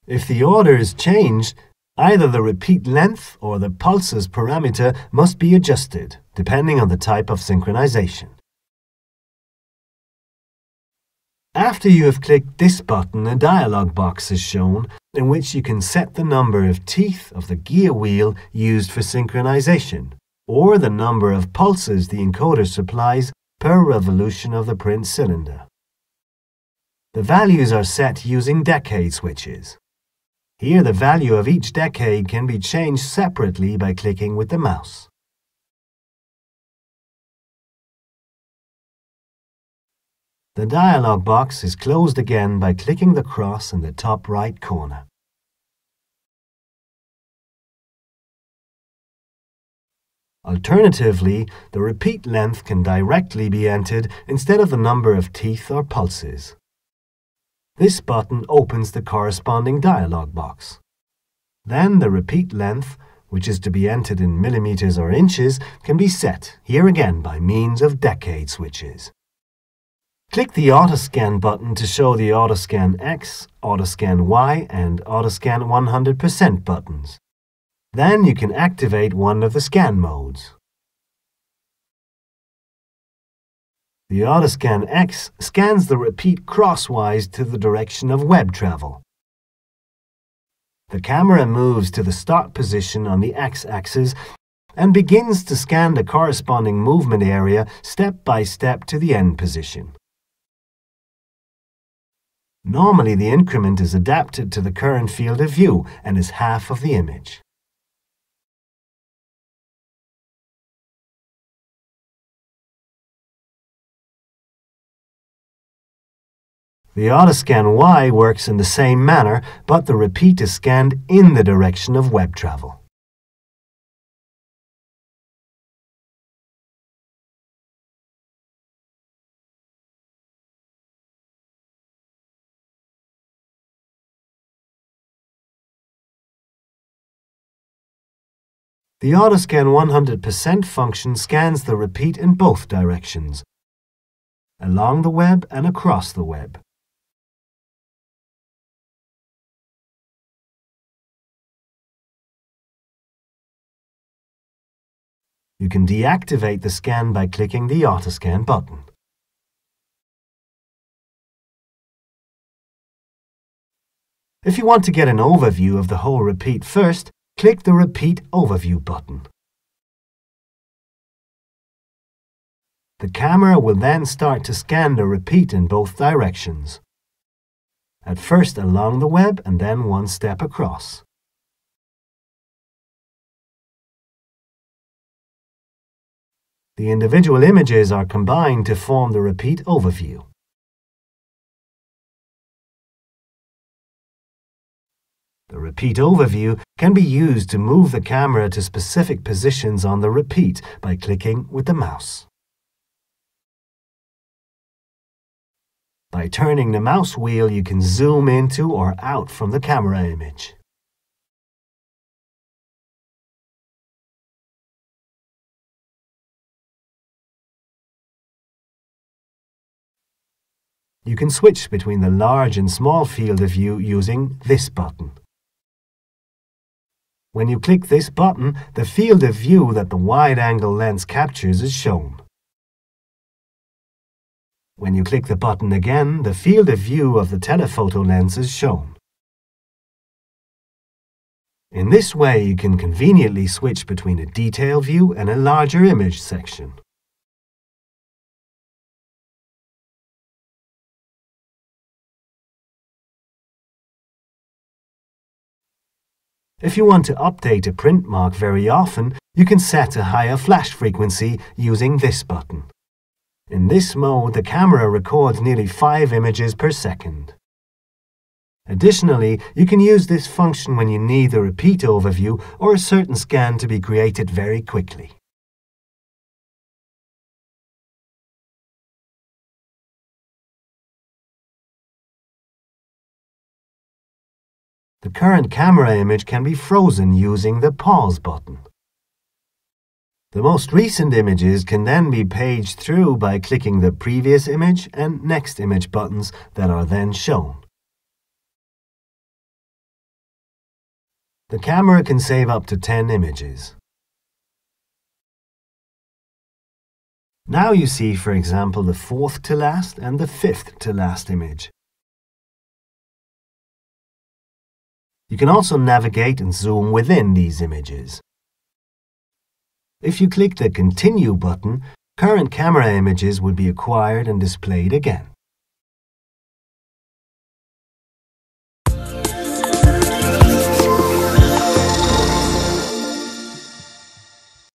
If the order is changed, either the repeat length or the pulses parameter must be adjusted, depending on the type of synchronization. After you have clicked this button, a dialog box is shown in which you can set the number of teeth of the gear wheel used for synchronization, or the number of pulses the encoder supplies per revolution of the print cylinder. The values are set using decade switches. Here, the value of each decade can be changed separately by clicking with the mouse. The dialog box is closed again by clicking the cross in the top right corner. Alternatively, the repeat length can directly be entered instead of the number of teeth or pulses. This button opens the corresponding dialog box. Then the repeat length, which is to be entered in millimeters or inches, can be set, here again by means of decade switches. Click the Autoscan button to show the Autoscan X, Autoscan Y, and Autoscan 100% buttons. Then you can activate one of the scan modes. The Autoscan X scans the repeat crosswise to the direction of web travel. The camera moves to the start position on the X-axis and begins to scan the corresponding movement area step by step to the end position. Normally, the increment is adapted to the current field of view and is half of the image. The Autoscan Y works in the same manner, but the repeat is scanned in the direction of web travel. The Autoscan 100% function scans the repeat in both directions, along the web and across the web. You can deactivate the scan by clicking the Autoscan button. If you want to get an overview of the whole repeat first, click the Repeat Overview button. The camera will then start to scan the repeat in both directions, at first along the web and then one step across. The individual images are combined to form the repeat overview. The repeat overview can be used to move the camera to specific positions on the repeat by clicking with the mouse. By turning the mouse wheel, you can zoom into or out from the camera image. You can switch between the large and small field of view using this button. When you click this button, the field of view that the wide-angle lens captures is shown. When you click the button again, the field of view of the telephoto lens is shown. In this way, you can conveniently switch between a detail view and a larger image section. If you want to update a print mark very often, you can set a higher flash frequency using this button. In this mode, the camera records nearly 5 images per second. Additionally, you can use this function when you need the repeat overview or a certain scan to be created very quickly. The current camera image can be frozen using the Pause button. The most recent images can then be paged through by clicking the Previous Image and Next Image buttons that are then shown. The camera can save up to 10 images. Now you see, for example, the fourth to last and the fifth to last image. You can also navigate and zoom within these images. If you click the Continue button, current camera images will be acquired and displayed again.